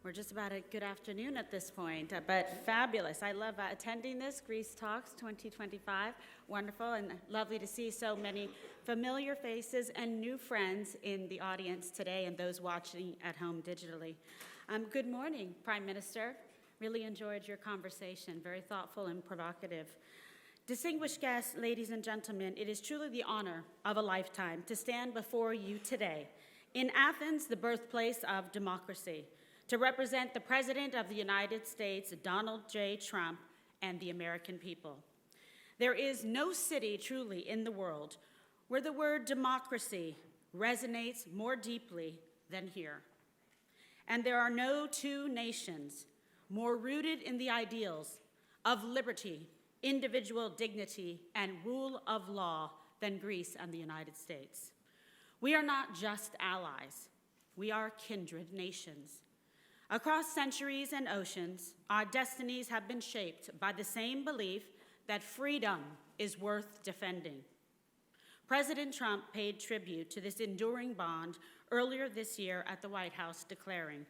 We're just about a good afternoon at this point, but fabulous. I love attending this, Greece Talks 2025. Wonderful and lovely to see so many familiar faces and new friends in the audience today and those watching at home digitally. Good morning, Prime Minister. Really enjoyed your conversation, very thoughtful and provocative. Distinguished guests, ladies and gentlemen, it is truly the honor of a lifetime to stand before you today in Athens, the birthplace of democracy, to represent the President of the United States, Donald J. Trump, and the American people. There is no city truly in the world where the word democracy resonates more deeply than here. And there are no two nations more rooted in the ideals of liberty, individual dignity, and rule of law than Greece and the United States. We are not just allies, we are kindred nations. Across centuries and oceans, our destinies have been shaped by the same belief that freedom is worth defending. President Trump paid tribute to this enduring bond earlier this year at the White House, declaring,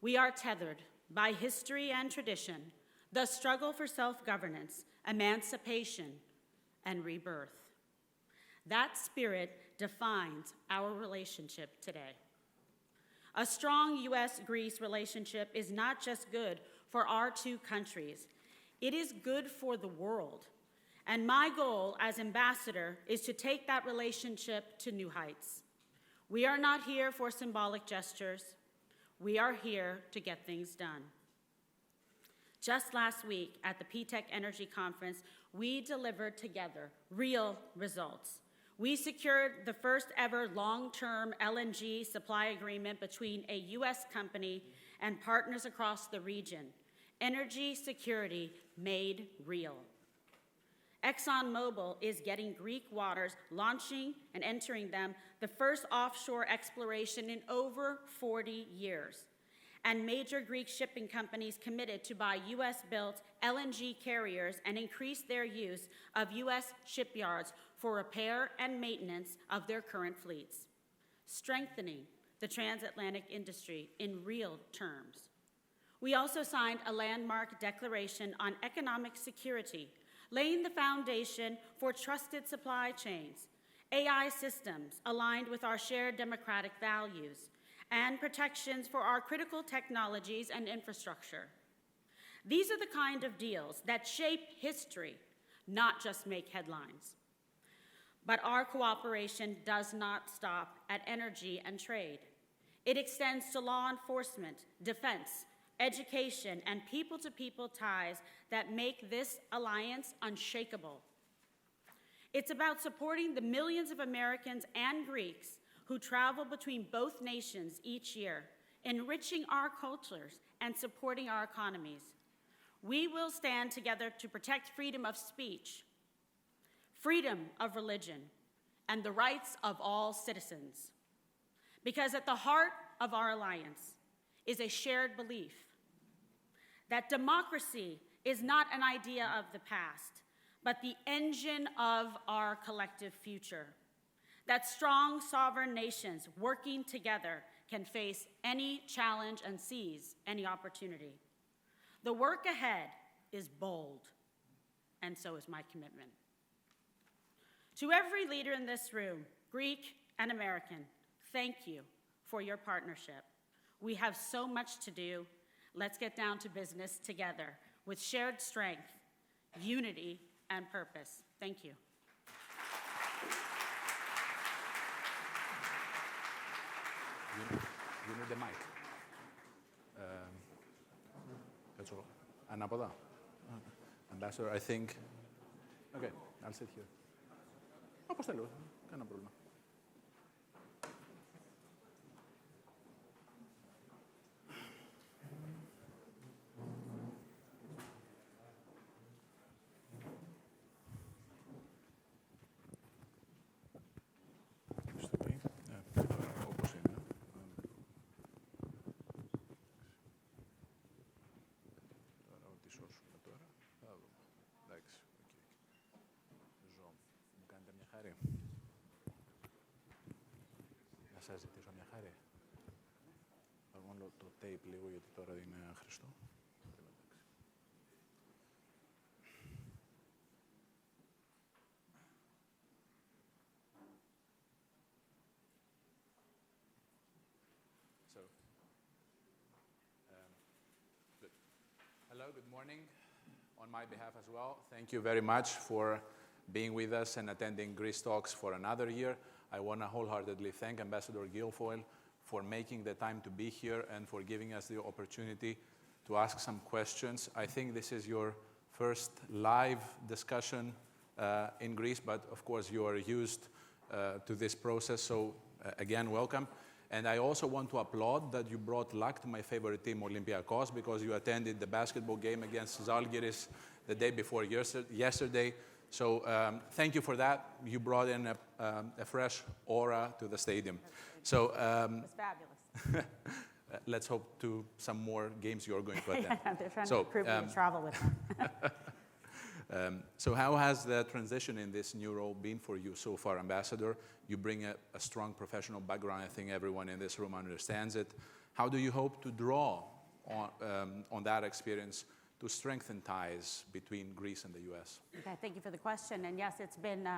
"We are tethered by history and tradition, the struggle for self-governance, emancipation, and rebirth." That spirit defines our relationship today. A strong U.S.-Greece relationship is not just good for our two countries, it is good for the world. And my goal as ambassador is to take that relationship to new heights. We are not here for symbolic gestures. We are here to get things done. Just last week at the PTEC Energy Conference, we delivered together real results. We secured the first ever long-term LNG supply agreement between a U.S. company and partners across the region. Energy security made real. ExxonMobil is getting Greek waters, launching and entering them the first offshore exploration in over 40 years. And major Greek shipping companies committed to buy U.S.-built LNG carriers and increase their use of U.S. shipyards for repair and maintenance of their current fleets, strengthening the transatlantic industry in real terms. We also signed a landmark declaration on economic security, laying the foundation for trusted supply chains, AI systems aligned with our shared democratic values, and protections for our critical technologies and infrastructure. These are the kind of deals that shape history, not just make headlines. But our cooperation does not stop at energy and trade. It extends to law enforcement, defense, education, and people-to-people ties that make this alliance unshakable. It's about supporting the millions of Americans and Greeks who travel between both nations each year, enriching our cultures and supporting our economies. We will stand together to protect freedom of speech, freedom of religion, and the rights of all citizens. Because at the heart of our alliance is a shared belief that democracy is not an idea of the past, but the engine of our collective future. That strong sovereign nations working together can face any challenge and seize any opportunity. The work ahead is bold, and so is my commitment. To every leader in this room, Greek and American, thank you for your partnership. We have so much to do. Let's get down to business together with shared strength, unity, and purpose. Thank you. You need the mic. Ανάποδα. Ambassador, I think. Okay, I'll sit here. Όπως θέλω, κανένα πρόβλημα. Όπως είναι. Τώρα, ό,τι σώσουμε τώρα, θα δούμε. Εντάξει, οκ. Ζω. Μου κάνετε μια χάρη. Να σας ζητήσω μια χάρη. βάλω το tape λίγο, γιατί τώρα είναι άχρηστο. Hello, good morning. On my behalf as well, thank you very much for being with us and attending Greece Talks for another year. I want to wholeheartedly thank Ambassador Guilfoyle for making the time to be here and for giving us the opportunity to ask some questions. I think this is your first live discussion in Greece, but of course you are used to this process, so again, welcome. And I also want to applaud that you brought luck to my favorite team, Olympiacos, because you attended the basketball game against Zalgiris the day before yesterday. So thank you for that. You brought in a fresh aura to the stadium. So It was fabulous. let's hope to some more games you're going to attend. They're trying to recruit me to travel with them. So how has the transition in this new role been for you so far, Ambassador? You bring a strong professional background. I think everyone in this room understands it. How do you hope to draw on that experience to strengthen ties between Greece and the U.S.? Okay, thank you for the question. And yes, it's been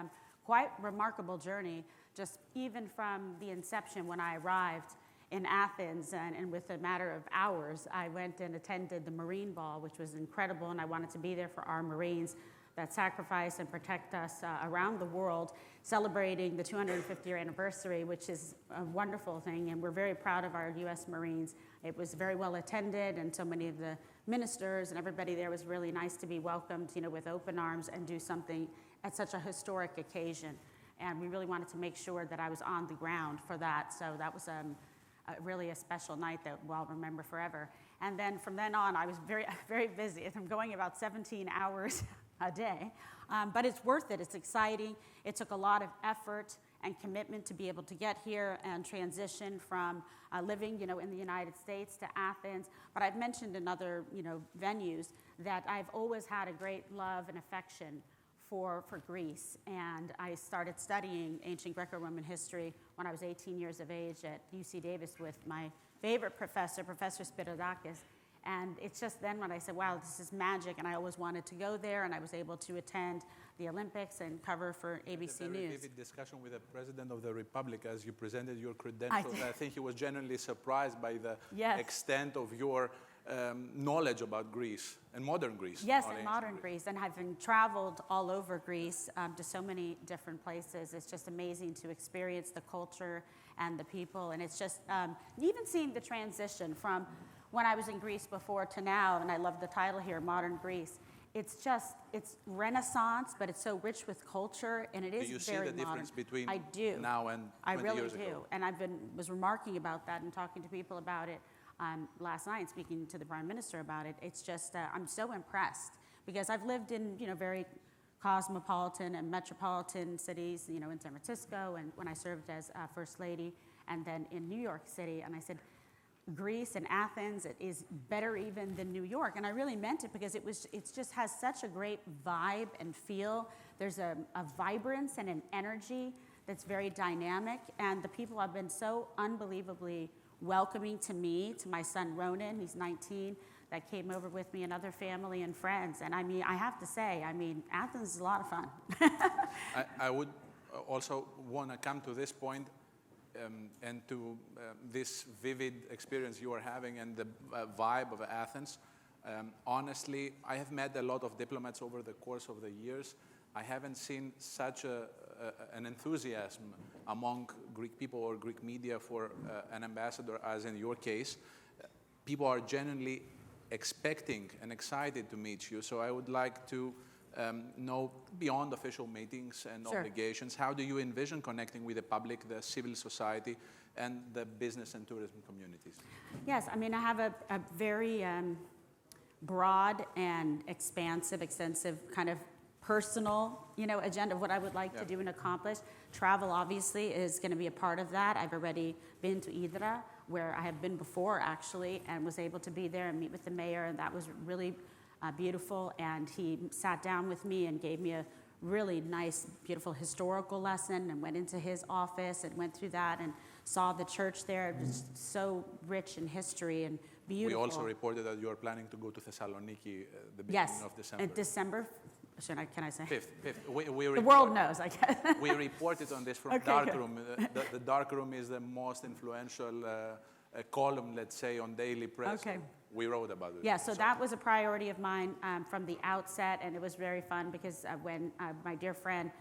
quite a remarkable journey, just even from the inception when I arrived in Athens, and with a matter of hours, I went and attended the Marine Ball, which was incredible, and I wanted to be there for our Marines that sacrifice and protect us around the world, celebrating the 250-year anniversary, which is a wonderful thing, and we're very proud of our U.S. Marines. It was very well attended, and so many of the ministers and everybody there was really nice to be welcomed, you know, with open arms and do something at such a historic occasion. And we really wanted to make sure that I was on the ground for that, so that was really a special night that we'll remember forever. And then from then on, I was very, very busy. I'm going about 17 hours a day, but it's worth it. It's exciting. It took a lot of effort and commitment to be able to get here and transition from living, you know, in the United States to Athens. But I've mentioned in other, you know, venues that I've always had a great love and affection for Greece. And I started studying ancient Greco-Roman history when I was 18 years of age at UC Davis with my favorite professor, Professor Spiridakis. And it's just then when I said, wow, this is magic, and I always wanted to go there, and I was able to attend the Olympics and cover for ABC News. A very News. vivid discussion with the President of the Republic as you presented your credentials. I think he was genuinely surprised by the extent of your knowledge about Greece and modern Greece. Yes, and modern Greece. And having traveled all over Greece to so many different places, it's just amazing to experience the culture and the people. And it's just, even seeing the transition from when I was in Greece before to now, and I love the title here, Modern Greece. It's just, it's Renaissance, but it's so rich with culture, and it is very modern. Do you see the difference between now and 20 really years ago? do. And I was remarking about that and talking to people about it last night, speaking to the Prime Minister about it. It's just, I'm so impressed, because I've lived in, you know, very cosmopolitan and metropolitan cities, you know, in San Francisco, and when I served as First Lady, and then in New York City, and I said, Greece and Athens, it is better even than New York. And I really meant it, because it just has such a great vibe and feel. There's a vibrance and an energy that's very dynamic. And the people have been so unbelievably welcoming to me, to my son Ronan, he's 19, that came over with me, and other family and friends. And I mean, I have to say, I mean, Athens is a lot of fun. I would also want to come to this point and to this vivid experience you are having and the vibe of Athens. Honestly, I have met a lot of diplomats over the course of the years. I haven't seen such an enthusiasm among Greek people or Greek media for an ambassador as in your case. People are genuinely expecting and excited to meet you. So I would like to know, beyond official meetings and obligations, how do you envision connecting with the public, the civil society, and the business and tourism communities? Yes, I mean, I have a very broad and expansive, extensive kind of personal, you know, agenda of what I would like to do and accomplish. Travel, obviously, is going to be a part of that. I've already been to Hydra, where I have been before, actually, and was able to be there and meet with the mayor, and that was really beautiful. And he sat down with me and gave me a really nice, beautiful historical lesson and went into his office and went through that and saw the church there. It was so rich in history and beautiful. We also reported that you are planning to go to Thessaloniki the beginning of December. Yes, December. Can I say? 5th. The world knows, I guess. We reported on this from Okay, Darkroom. The Darkroom is the most influential column, let's say, on daily press. Okay. We wrote about it. Yeah, so that was a priority of mine from the outset, and it was very fun because when my dear friend,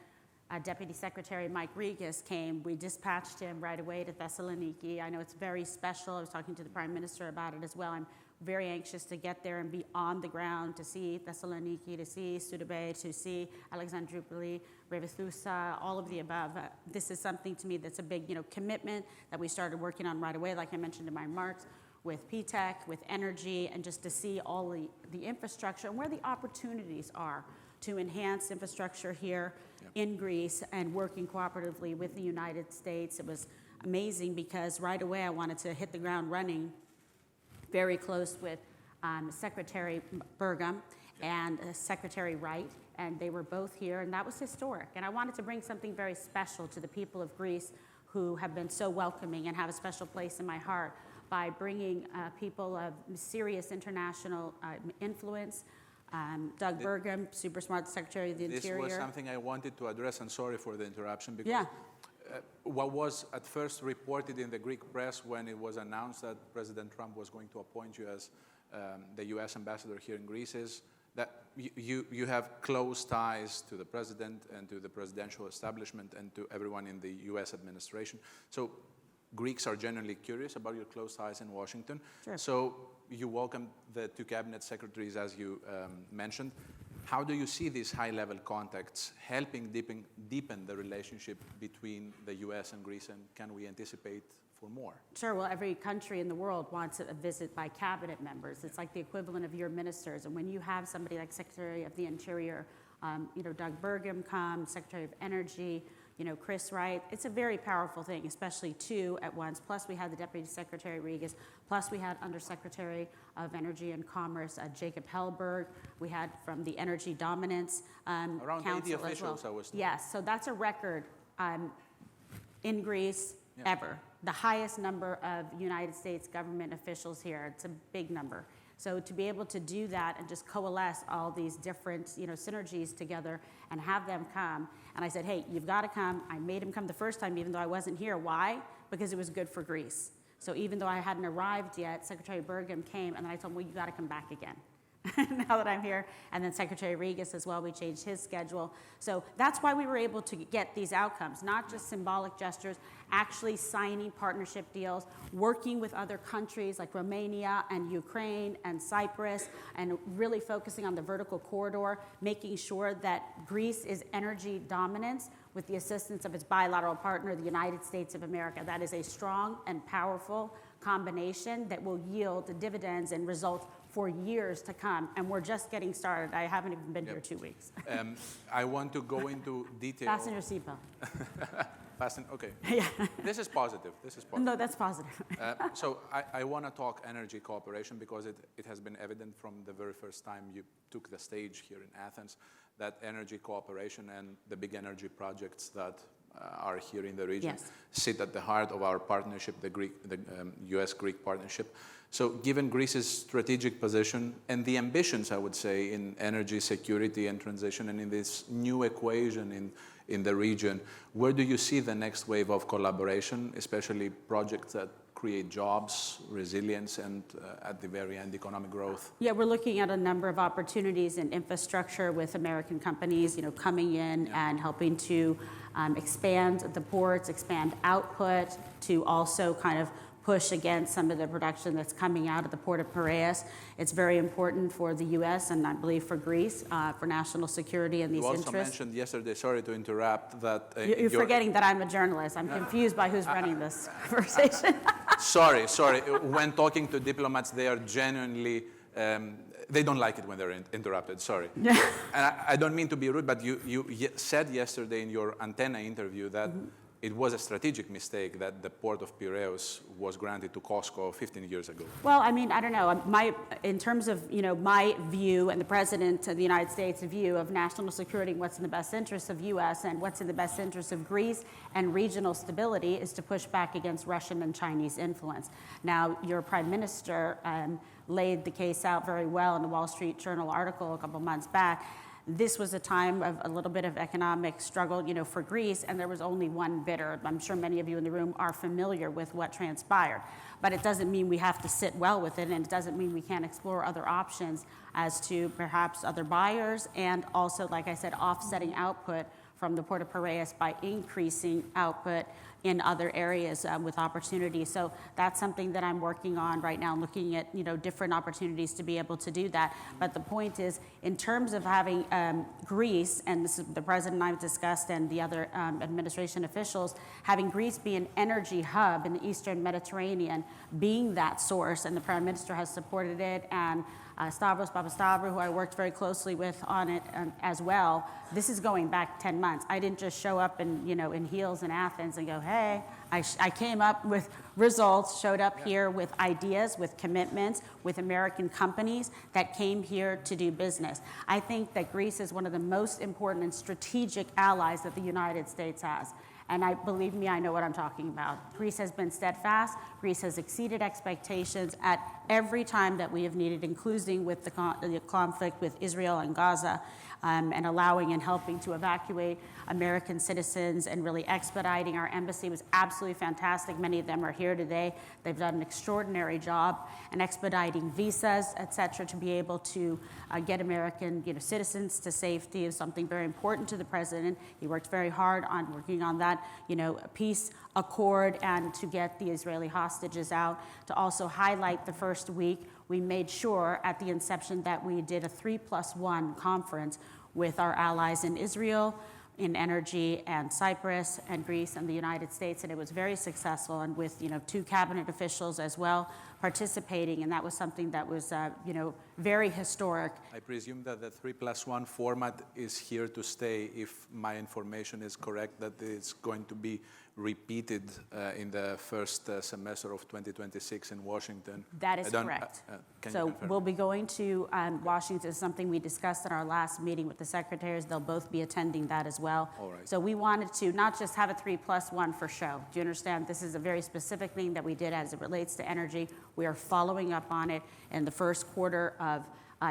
Deputy Secretary Mike Regas came, we dispatched him right away to Thessaloniki. I know it's very special. I was talking to the Prime Minister about it as well. I'm very anxious to get there and be on the ground to see Thessaloniki, to see Sudabe, to see Alexandroupoli, Revithousa, all of the above. This is something to me that's a big, commitment that we started working on right away, like I mentioned in my remarks, with PTEC, with energy, and just to see all the infrastructure and where the opportunities are to enhance infrastructure here in Greece and working cooperatively with the United States. It was amazing because right away I wanted to hit the ground running, very close with Secretary Burgum and Secretary Wright, and they were both here, and that was historic. And I wanted to bring something very special to the people of Greece who have been so welcoming and have a special place in my heart by bringing people of serious international influence. Doug Burgum, super smart Secretary of the Interior. This was something I wanted to address, and sorry for the interruption, because what was at first reported in the Greek press when it was announced that President Trump was going to appoint you as the U.S. ambassador here in Greece is that you have close ties to the president and to the presidential establishment and to everyone in the U.S. administration. So Greeks are genuinely curious about your close ties in Washington. Sure. So you welcomed the two cabinet secretaries, as you mentioned. How do you see these high-level contacts helping deepen the relationship between the U.S. and Greece, and can we anticipate for more? Sure. Well, every country in the world wants a visit by cabinet members. It's like the equivalent of your ministers. And when you have somebody like Secretary of the Interior, Doug Burgum come, Secretary of Energy, Chris Wright, it's a very powerful thing, especially two at once. Plus, we had the Deputy Secretary Regas. Plus, we had Undersecretary of Energy and Commerce, Jacob Hellberg. We had from the Energy Dominance Around Council 80 as officials, well. I was told. Yes, so that's a record in Greece ever. The highest number of United States government officials here. It's a big number. So to be able to do that and just coalesce all these different, synergies together and have them come. And I said, hey, you've got to come. I made him come the first time, even though I wasn't here. Why? Because it was good for Greece. So even though I hadn't arrived yet, Secretary Burgum came, and then I told him, well, you got to come back again. Now that I'm here, and then Secretary Regas as well, we changed his schedule. So that's why we were able to get these outcomes, not just symbolic gestures, actually signing partnership deals, working with other countries like Romania and Ukraine and Cyprus, and really focusing on the vertical corridor, making sure that Greece is energy dominance with the assistance of its bilateral partner, the United States of America. That is a strong and powerful combination that will yield dividends and results for years to come, and we're just getting started. I haven't even been here 2 weeks. I want to go into detail. Fasten your seatbelt. Okay. Yeah. This is positive. No, that's positive. So I want to talk energy cooperation because it has been evident from the very first time you took the stage here in Athens that energy cooperation and the big energy projects that are here in the region sit at the heart of our partnership, the US-Greek partnership. So given Greece's strategic position and the ambitions, I would say, in energy security and transition and in this new equation in the region, where do you see the next wave of collaboration, especially projects that create jobs, resilience, and at the very end, economic growth? Yeah, we're looking at a number of opportunities in infrastructure with American companies, coming in and helping to expand the ports, expand output, to also kind of push against some of the production that's coming out of the port of Piraeus. It's very important for the U.S. and I believe for Greece, for national security and these interests. You also mentioned yesterday, sorry to interrupt, that... You're forgetting that I'm a journalist. I'm confused by who's running this conversation. Sorry. When talking to diplomats, they are genuinely... they don't like it when they're interrupted, sorry. And I don't mean to be rude, but you said yesterday in your antenna interview that it was a strategic mistake that the port of Piraeus was granted to COSCO 15 years ago. Well, I mean, I don't know. In terms of, my view and the President of the United States' view of national security, what's in the best interest of U.S. and what's in the best interest of Greece and regional stability is to push back against Russian and Chinese influence. Now, your Prime Minister laid the case out very well in the Wall Street Journal article a couple months back. This was a time of a little bit of economic struggle, for Greece, and there was only one bidder. I'm sure many of you in the room are familiar with what transpired. But it doesn't mean we have to sit well with it, and it doesn't mean we can't explore other options as to perhaps other buyers, and also, like I said, offsetting output from the Port of Piraeus by increasing output in other areas with opportunities. So that's something that I'm working on right now, looking at different opportunities to be able to do that. But the point is, in terms of having Greece, and this is the President and I have discussed, and the other administration officials, having Greece be an energy hub in the Eastern Mediterranean, being that source, and the Prime Minister has supported it, and Stavros Papastavru, who I worked very closely with on it as well. This is going back 10 months. I didn't just show up in heels in Athens and go, hey. I came up with results, showed up here with ideas, with commitments, with American companies that came here to do business. I think that Greece is one of the most important and strategic allies that the United States has. And believe me, I know what I'm talking about. Greece has been steadfast. Greece has exceeded expectations at every time that we have needed, including with the conflict with Israel and Gaza, and allowing and helping to evacuate American citizens and really expediting. Our embassy was absolutely fantastic. Many of them are here today. They've done an extraordinary job in expediting visas, et cetera, to be able to get American citizens to safety is something very important to the President. He worked very hard on working on that peace accord and to get the Israeli hostages out. To also highlight the first week, we made sure at the inception that we did a 3+1 conference with our allies in Israel, in energy, and Cyprus, and Greece, and the United States, and it was very successful, and with 2 cabinet officials as well participating, and that was something that was very historic. I presume that the 3+1 format is here to stay, if my information is correct, that it's going to be repeated in the first semester of 2026 in Washington. That is correct. So we'll be going to Washington. It's something we discussed in our last meeting with the secretaries. They'll both be attending that as well. All right. So we wanted to not just have a 3+1 for show. Do you understand? This is a very specific thing that we did as it relates to energy. We are following up on it in the first quarter of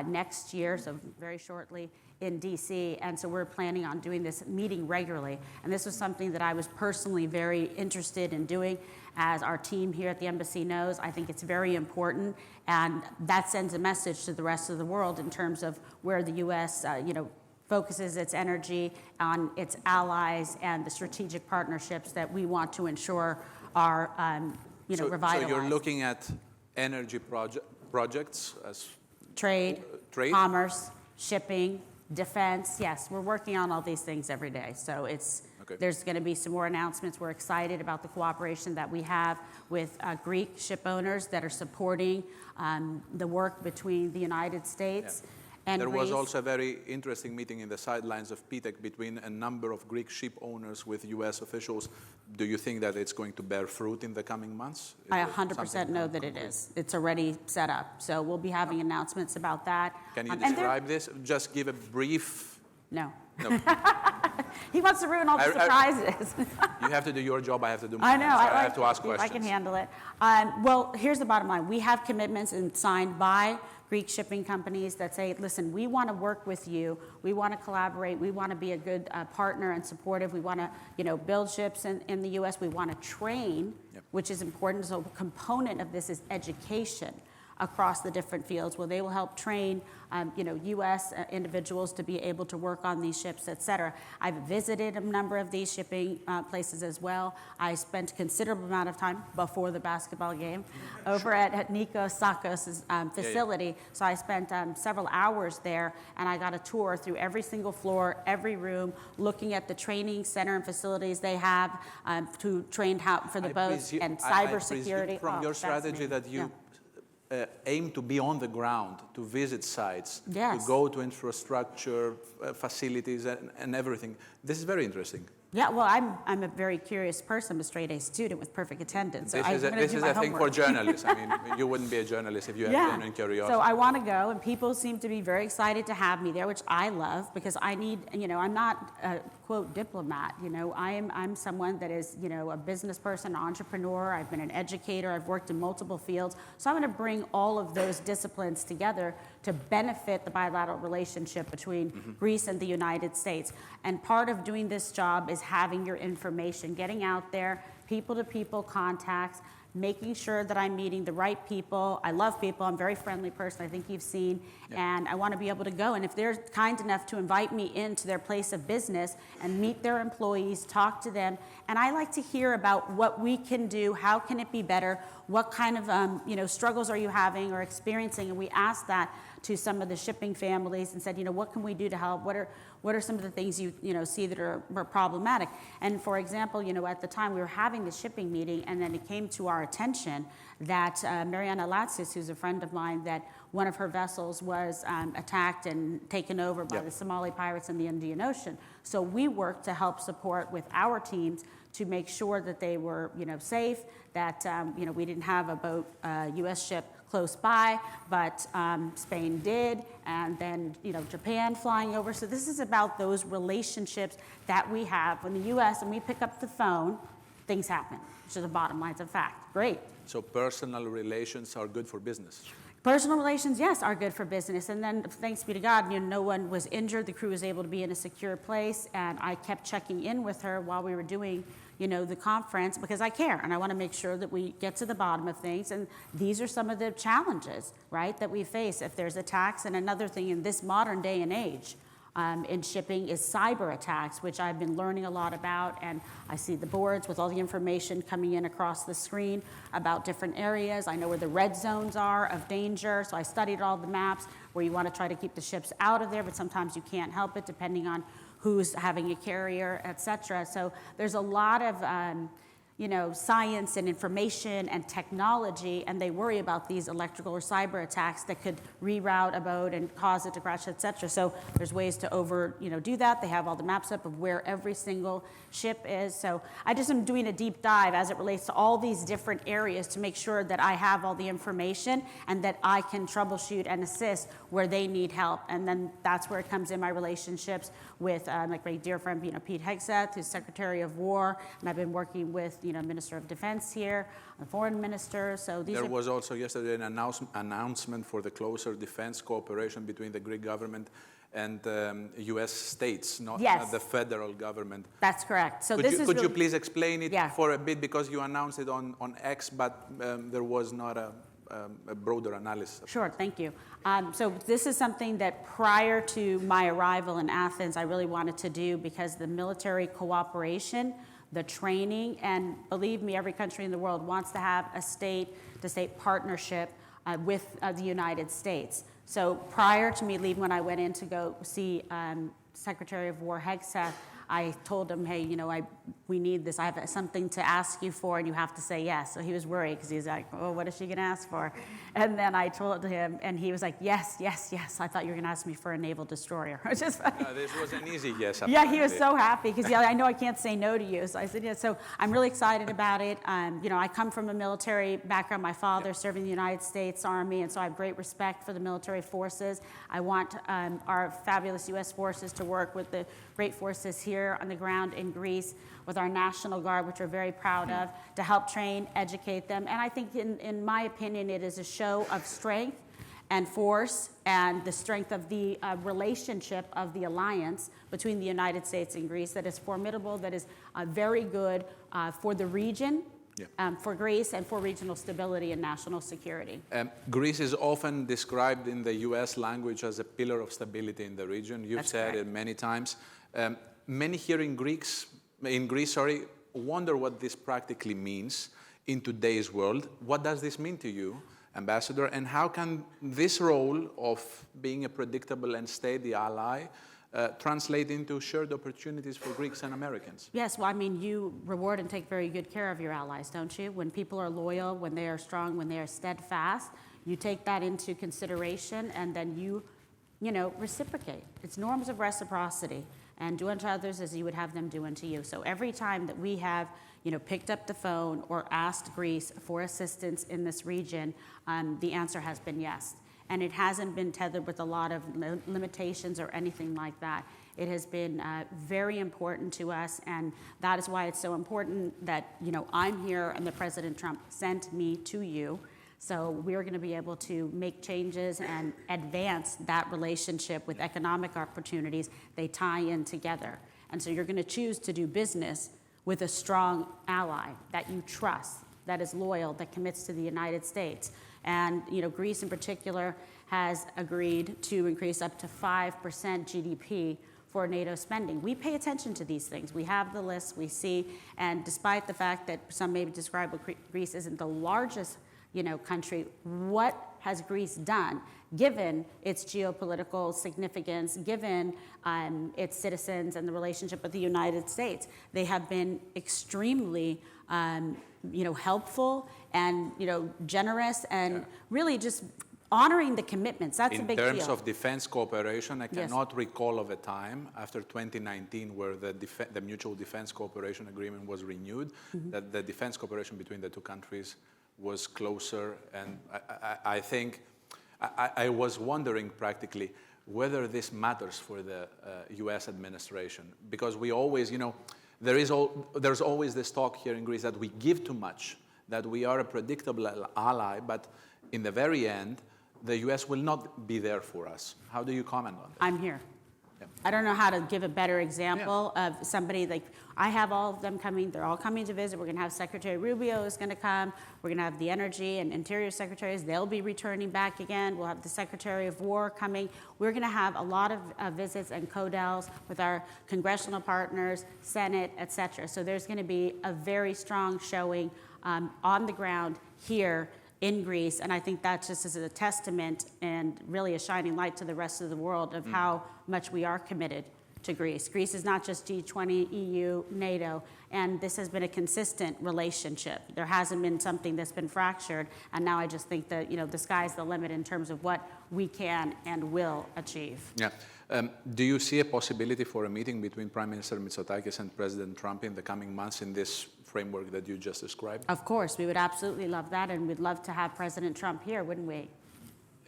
next year, so very shortly, in DC, and so we're planning on doing this meeting regularly. And this was something that I was personally very interested in doing. As our team here at the embassy knows, I think it's very important, and that sends a message to the rest of the world in terms of where the U.S. Focuses its energy on its allies and the strategic partnerships that we want to ensure are revitalized. So you're looking at energy projects as trade, commerce, shipping, defense. Yes, we're working on all these things every day. So there's going to be some more announcements. We're excited about the cooperation that we have with Greek ship owners that are supporting the work between the United States and There Greece. was also a very interesting meeting in the sidelines of PTEC between a number of Greek ship owners with U.S. officials. Do you think that it's going to bear fruit in the coming months? I 100% know that it is. It's already set up. So we'll be having announcements about that. Can you describe this? Just give a brief... No. No. He wants to ruin all the surprises. You have to do your job, I have to do mine. I know. I have to ask questions. I can handle it. Well, here's the bottom line. We have commitments signed by Greek shipping companies that say, listen, we want to work with you. We want to collaborate. We want to be a good partner and supportive. We want to, build ships in the U.S. We want to train, which is important. So a component of this is education across the different fields where they will help train, U.S. individuals to be able to work on these ships, et cetera. I've visited a number of these shipping places as well. I spent a considerable amount of time before the basketball game over at Nikos Sakos' facility. So I spent several hours there, and I got a tour through every single floor, every room, looking at the training center and facilities they have to train for the boats and cybersecurity. From your strategy that you aim to be on the ground, to visit sites, to go to infrastructure, facilities, and everything. This is very interesting. Yeah, well, I'm a very curious person. I'm a straight-A student with perfect attendance. So This is a thing for journalists. I mean, you wouldn't be a journalist if you had genuine curiosity. So I want to go, and people seem to be very excited to have me there, which I love, because I need, I'm not a, quote, diplomat. I'm someone that is, a business person, an entrepreneur. I've been an educator. I've worked in multiple fields. So I'm going to bring all of those disciplines together to benefit the bilateral relationship between Greece and the United States. And part of doing this job is having your information, getting out there, people-to-people contacts, making sure that I'm meeting the right people. I love people. I'm a very friendly person. I think you've seen. Yep. And I want to be able to go. And if they're kind enough to invite me into their place of business and meet their employees, talk to them. And I like to hear about what we can do, how can it be better, what kind of struggles are you having or experiencing. And we asked that to some of the shipping families and said, what can we do to help? What are some of the things you see that are problematic? And for example, at the time we were having the shipping meeting, and then it came to our attention that Mariana Latsis, who's a friend of mine, that one of her vessels was attacked and taken over by the Somali pirates in the Indian Ocean. So we worked to help support with our teams to make sure that they were safe, that we didn't have a boat, U.S. ship close by, but Spain did, and then Japan flying over. So this is about those relationships that we have in the U.S. and we pick up the phone, things happen, which is the bottom line, it's a fact. Great. So personal relations are good for business. Personal relations, yes, are good for business. And then, thanks be to God, no one was injured. The crew was able to be in a secure place. And I kept checking in with her while we were doing, the conference, because I care. And I want to make sure that we get to the bottom of things. And these are some of the challenges, right, that we face if there's attacks. And another thing in this modern day and age, in shipping is cyber attacks, which I've been learning a lot about, and I see the boards with all the information coming in across the screen about different areas. I know where the red zones are of danger, so I studied all the maps where you want to try to keep the ships out of there, but sometimes you can't help it depending on who's having a carrier, et cetera. So there's a lot of science and information and technology, and they worry about these electrical or cyber attacks that could reroute a boat and cause it to crash, et cetera. So there's ways to do that. They have all the maps up of where every single ship is. So I just am doing a deep dive as it relates to all these different areas to make sure that I have all the information and that I can troubleshoot and assist where they need help. And then that's where it comes in my relationships with my dear friend, Pete Hegseth, who's Secretary of War, and I've been working with, Minister of Defense here, the Foreign Minister. So there was also yesterday an announcement for the closer defense cooperation between the Greek government and U.S. states, not the federal government. That's correct. So could you please explain it for a bit, because you announced it on X, but there was not a broader analysis. Sure, thank you. So this is something that prior to my arrival in Athens, I really wanted to do, because the military cooperation, the training, and believe me, every country in the world wants to have a state-to-state partnership with the United States. So prior to me leaving, when I went in to go see Secretary of War Hegseth, I told him, hey, we need this. I have something to ask you for, and you have to say yes. So he was worried, because he's like, oh, what is she going to ask for? And then I told him, and he was like, yes, yes, yes. I thought you were going to ask me for a naval destroyer. Which is funny. This was an easy yes. Yeah, he was so happy, because I know I can't say no to you. So I said, yeah. So I'm really excited about it. I come from a military background. My father served in the United States Army, and so I have great respect for the military forces. I want our fabulous U.S. forces to work with the great forces here on the ground in Greece, with our National Guard, which we're very proud of, to help train, educate them. And I think, in my opinion, it is a show of strength and force, and the strength of the relationship of the alliance between the United States and Greece that is formidable, that is very good for the region, for Greece, and for regional stability and national security. Greece is often described in the U.S. language as a pillar of stability in the region. You've said it many times. Many here in Greece, wonder what this practically means in today's world. What does this mean to you, Ambassador? And how can this role of being a predictable and steady ally translate into shared opportunities for Greeks and Americans? Yes, well, you reward and take very good care of your allies, don't you? When people are loyal, when they are strong, when they are steadfast, you take that into consideration, and then you reciprocate. It's norms of reciprocity. and do unto others as you would have them do unto you. So every time that we have, picked up the phone or asked Greece for assistance in this region, the answer has been yes. And it hasn't been tethered with a lot of limitations or anything like that. It has been very important to us, and that is why it's so important that, I'm here and that President Trump sent me to you. So we're going to be able to make changes and advance that relationship with economic opportunities. They tie in together. And so you're going to choose to do business with a strong ally that you trust, that is loyal, that commits to the United States. And Greece in particular has agreed to increase up to 5% GDP for NATO spending. We pay attention to these things. We have the list, we see, and despite the fact that some may describe Greece isn't the largest country, what has Greece done, given its geopolitical significance, given its citizens and the relationship with the United States? They have been extremely, helpful and, generous and really just honoring the commitments. That's a big deal. In terms of defense cooperation, I cannot recall of a time after 2019 where the Mutual Defense Cooperation Agreement was renewed, that the defense cooperation between the two countries was closer. And I think, I was wondering practically whether this matters for the US administration. Because we always, there's always this talk here in Greece that we give too much, that we are a predictable ally, but in the very end, the US will not be there for us. How do you comment on that? I'm here. Yeah. I don't know how to give a better example of somebody like, I have all of them coming, they're all coming to visit. We're going to have Secretary Rubio is going to come. We're going to have the Energy and Interior Secretaries. They'll be returning back again. We'll have the Secretary of War coming. We're going to have a lot of visits and CODELs with our congressional partners, Senate, et cetera. So there's going to be a very strong showing on the ground here in Greece, and I think that just is a testament and really a shining light to the rest of the world of how much we are committed to Greece. Greece is not just G20, EU, NATO, and this has been a consistent relationship. There hasn't been something that's been fractured, and now I just think that the sky's the limit in terms of what we can and will achieve. Yeah. Do you see a possibility for a meeting between Prime Minister Mitsotakis and President Trump in the coming months in this framework that you just described? Of course, we would absolutely love that, and we'd love to have President Trump here, wouldn't we?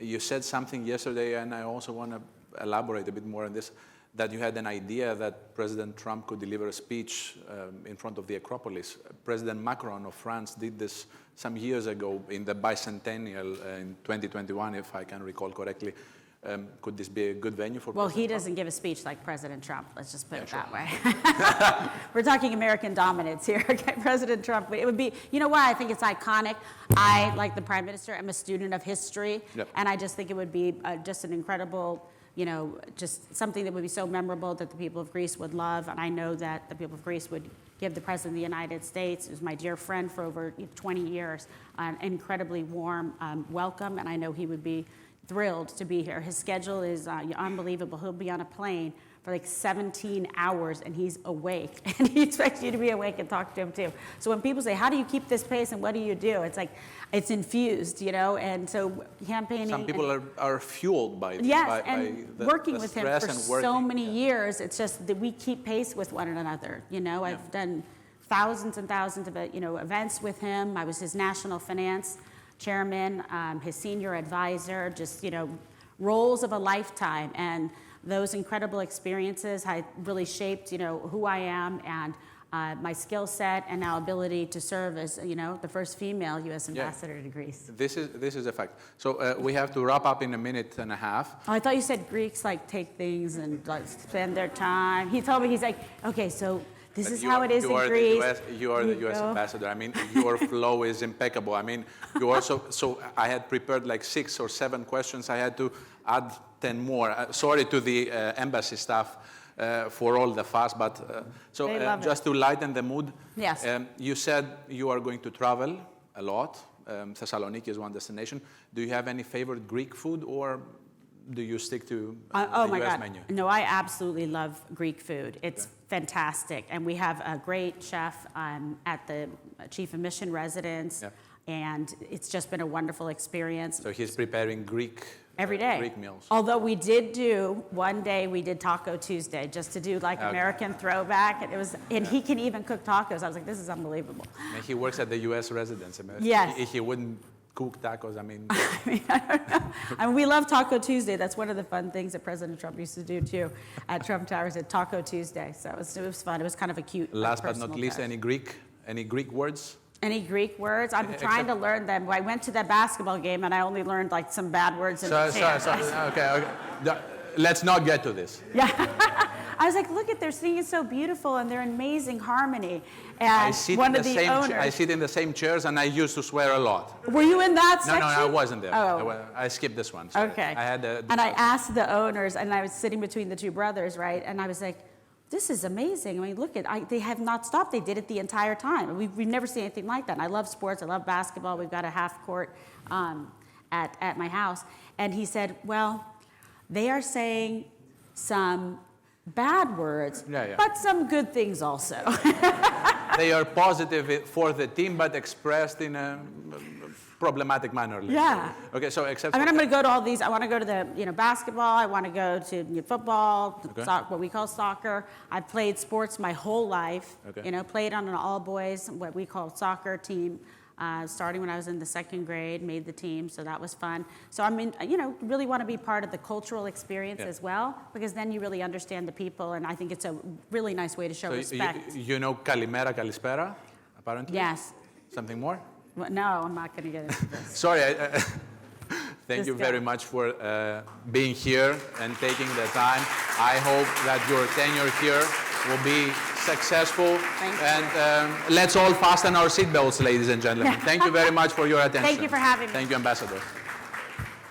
You said something yesterday, and I also want to elaborate a bit more on this, that you had an idea that President Trump could deliver a speech in front of the Acropolis. President Macron of France did this some years ago in the bicentennial in 2021, if I can recall correctly. Could this be a good venue for Well, he doesn't give a speech like President Trump. Let's just put it that way. We're talking American dominance here. Okay, President Trump. It would be, why I think it's iconic. I, like the Prime Minister, am a student of history, and I just think it would be just an incredible, just something that would be so memorable that the people of Greece would love. And I know that the people of Greece would give the President of the United States, who's my dear friend for over 20 years, an incredibly warm welcome, and I know he would be thrilled to be here. His schedule is unbelievable. He'll be on a plane for like 17 hours and he's awake, and he expects you to be awake and talk to him too. So when people say, how do you keep this pace and what do you do? It's like, it's infused, and so campaigning. Some people are fueled by yes, by and the working with him for so many yeah. years. It's just that we keep pace with one another. I've done thousands and thousands of events with him. I was his national finance chairman, his senior advisor, just, roles of a lifetime. And those incredible experiences have really shaped, who I am and my skill set and now ability to serve as, the first female U.S. ambassador to Greece. This is a fact. So we have to wrap up in a minute and a half. Oh, I thought you said Greeks take things and spend their time. He told me, he's like, okay, so this is how it is in Greece. You are the U.S. ambassador. I mean, your flow is impeccable. I mean, you also, so I had prepared like 6 or 7 questions. I had to add 10 more. Sorry to the embassy staff for all the fuss, but just to lighten the mood. Yes. You said you are going to travel a lot. Thessaloniki is one destination. Do you have any favorite Greek food, or do you stick to the US menu? No, I absolutely love Greek food. It's fantastic. And we have a great chef at the Chief of Mission residence And it's just been a wonderful experience. So he's preparing Greek Every day. Greek meals. Although we did do, one day we did Taco Tuesday, just to do like American throwback. And he can even cook tacos. I was like, this is unbelievable. And he works at the U.S. residence. I mean, Yes. He wouldn't cook tacos, I mean. I don't know. And we love Taco Tuesday. That's one of the fun things that President Trump used to do too at Trump Towers at Taco Tuesday. So it was fun. It was kind of a cute. Last but not personal least, touch. any Greek words? Any Greek words? I'm trying to learn them. I went to that basketball game and I only learned like some bad words. Okay. Let's not get to this. Yeah. I was like, look at, they're singing so beautiful and they're in amazing harmony. And I sit owners. in the same chairs and I used to swear a lot. Were you in that No, section? I wasn't there. Oh. I skipped this one. Sorry. Okay. And I asked the owners, and I was sitting between the two brothers, right? And I was like, this is amazing. I mean, look they have not stopped. They did it the entire time. We've never seen anything like that. And I love sports. I love basketball. We've got a half court at my house. And he said, well, they are saying some bad words, but some good things also. They are positive for the team, but expressed in a problematic manner. Yeah. Okay, so except I'm going to go to all these. I want to go to the basketball. I want to go to football, what we call soccer. I've played sports my whole life. Okay. Played on an all-boys, what we call soccer team, starting when I was in the second grade, made the team, so that was fun. So I mean, really want to be part of the cultural experience as well, because then you really understand the people, and I think it's a really nice way to show respect. You know Kalimera, Kalispera, apparently? Yes. Something more? Well, no, I'm not going to get into this. Sorry. Thank you very much for being here and taking the time. I hope that your tenure here will be successful. Thank you. And let's all fasten our seatbelts, ladies and gentlemen. Thank you very much for your attention. Thank you for having me. Thank you, Ambassador.